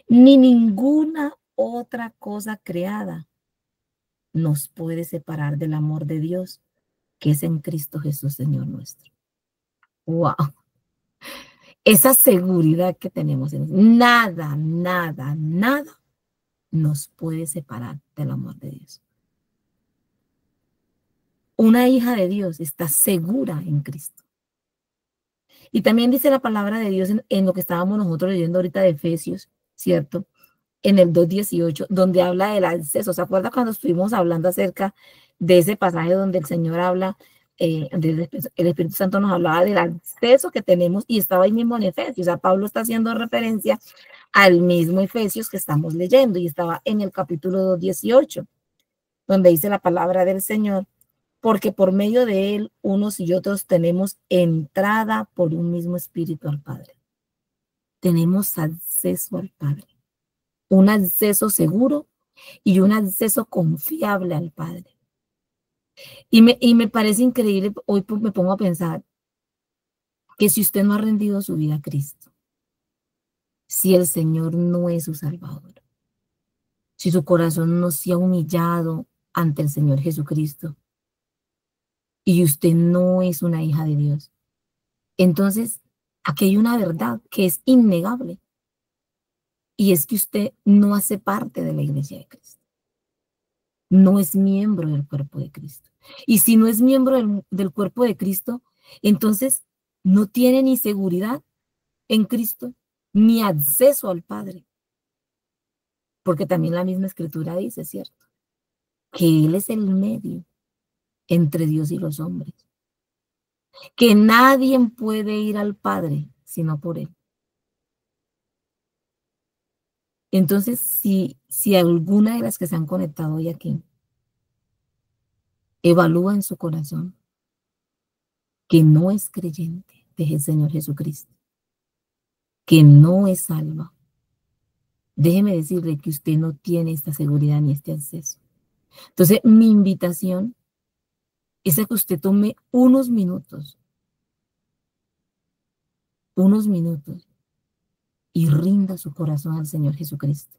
ni ninguna otra cosa creada nos puede separar del amor de Dios, que es en Cristo Jesús, Señor nuestro. ¡Wow! Esa seguridad que tenemos en nada, nada, nada nos puede separar del amor de Dios. Una hija de Dios está segura en Cristo. Y también dice la palabra de Dios en lo que estábamos nosotros leyendo ahorita de Efesios, ¿cierto? En el 2:18, donde habla del acceso. ¿Se acuerda cuando estuvimos hablando acerca de ese pasaje donde el Señor habla el Espíritu Santo nos hablaba del acceso que tenemos y estaba ahí mismo en Efesios. O sea, Pablo está haciendo referencia al mismo Efesios que estamos leyendo y estaba en el capítulo 18, donde dice la palabra del Señor, porque por medio de él unos y otros tenemos entrada por un mismo espíritu al Padre. Tenemos acceso al Padre, un acceso seguro y un acceso confiable al Padre. Y me parece increíble, hoy me pongo a pensar que si usted no ha rendido su vida a Cristo, si el Señor no es su Salvador, si su corazón no se ha humillado ante el Señor Jesucristo y usted no es una hija de Dios, entonces aquí hay una verdad que es innegable y es que usted no hace parte de la iglesia de Cristo, no es miembro del cuerpo de Cristo. Y si no es miembro del cuerpo de Cristo, entonces no tiene ni seguridad en Cristo, ni acceso al Padre. Porque también la misma Escritura dice, ¿cierto? Que Él es el medio entre Dios y los hombres. Que nadie puede ir al Padre sino por Él. Entonces, si alguna de las que se han conectado hoy aquí evalúa en su corazón que no es creyente del Señor Jesucristo, que no es salva, déjeme decirle que usted no tiene esta seguridad ni este acceso. Entonces, mi invitación es a que usted tome unos minutos y rinda su corazón al Señor Jesucristo.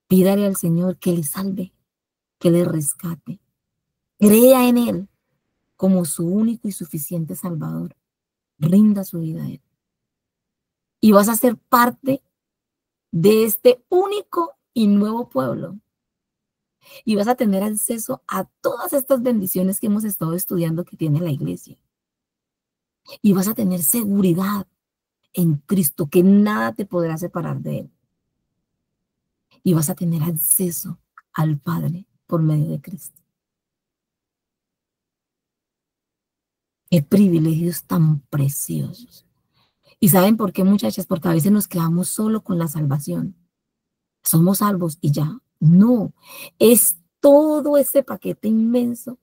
Pídale al Señor que le salve, que le rescate. Crea en Él como su único y suficiente Salvador. Rinda su vida a Él. Y vas a ser parte de este único y nuevo pueblo. Y vas a tener acceso a todas estas bendiciones que hemos estado estudiando que tiene la iglesia. Y vas a tener seguridad en Cristo, que nada te podrá separar de Él. Y vas a tener acceso al Padre por medio de Cristo. Qué privilegios tan preciosos. ¿Y saben por qué, muchachas? Porque a veces nos quedamos solo con la salvación. Somos salvos y ya. No, es todo ese paquete inmenso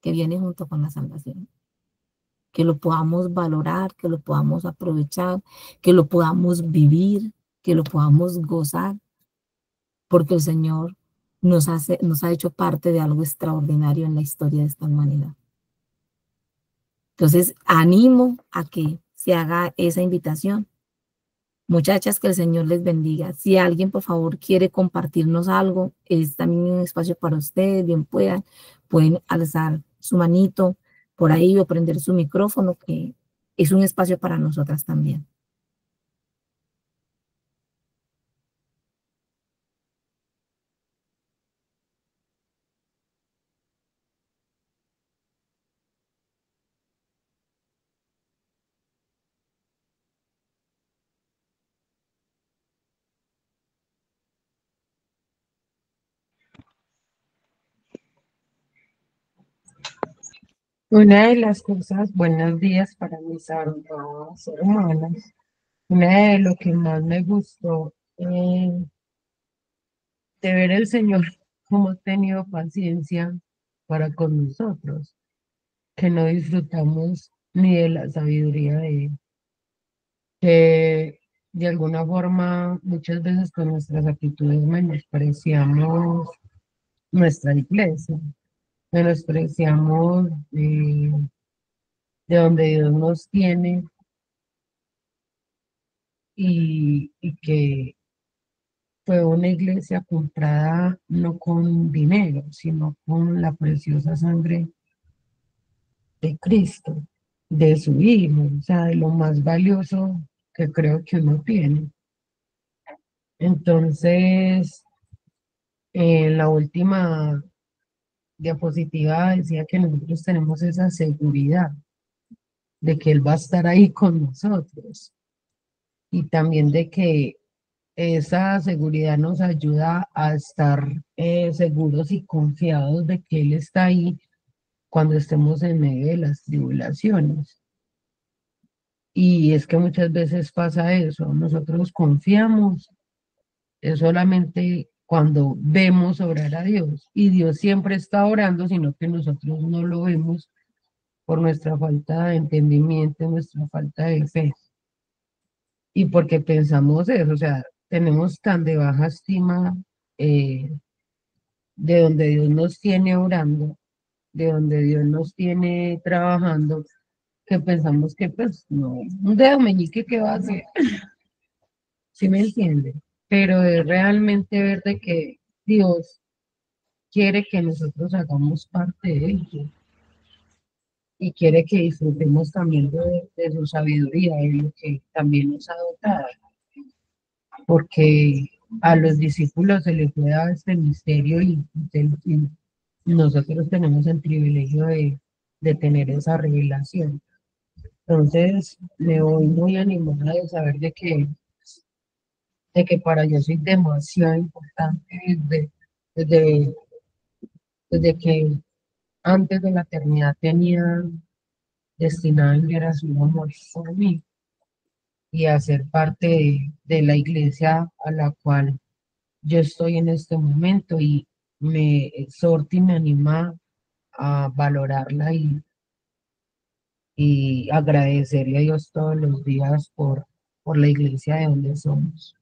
que viene junto con la salvación. Que lo podamos valorar, que lo podamos aprovechar, que lo podamos vivir, que lo podamos gozar, porque el Señor nos ha hecho parte de algo extraordinario en la historia de esta humanidad. Entonces, animo a que se haga esa invitación. Muchachas, que el Señor les bendiga. Si alguien, por favor, quiere compartirnos algo, es también un espacio para ustedes, bien pueden alzar su manito por ahí o prender su micrófono, que es un espacio para nosotras también. Una de las cosas, buenos días para mis amadas hermanas, una de lo que más me gustó de ver el Señor cómo ha tenido paciencia para con nosotros, que no disfrutamos ni de la sabiduría de Él, que de alguna forma muchas veces con nuestras actitudes menospreciamos nuestra iglesia, menospreciamos de donde Dios nos tiene y que fue una iglesia comprada no con dinero, sino con la preciosa sangre de Cristo, de su Hijo, o sea, de lo más valioso que creo que uno tiene. Entonces, en la última diapositiva decía que nosotros tenemos esa seguridad de que Él va a estar ahí con nosotros y también de que esa seguridad nos ayuda a estar seguros y confiados de que Él está ahí cuando estemos en medio de las tribulaciones. Y es que muchas veces pasa eso, nosotros confiamos, es solamente cuando vemos orar a Dios. Y Dios siempre está orando, sino que nosotros no lo vemos por nuestra falta de entendimiento, nuestra falta de fe. Y porque pensamos eso, o sea, tenemos tan de baja estima eh, de donde Dios nos tiene orando, de donde Dios nos tiene trabajando, que pensamos que pues no, un dedo meñique que va a hacer, ¿sí me entiende? Pero es realmente ver de que Dios quiere que nosotros hagamos parte de ello y quiere que disfrutemos también de su sabiduría, de lo que también nos ha dotado, porque a los discípulos se les fue dado este misterio y nosotros tenemos el privilegio de tener esa revelación. Entonces, me voy muy animada de saber de que para yo soy demasiado importante desde, desde que antes de la eternidad tenía destinado a enviar a su amor por mí y a ser parte de la iglesia a la cual yo estoy en este momento y me exhorta y me anima a valorarla y agradecerle a Dios todos los días por la iglesia de donde somos.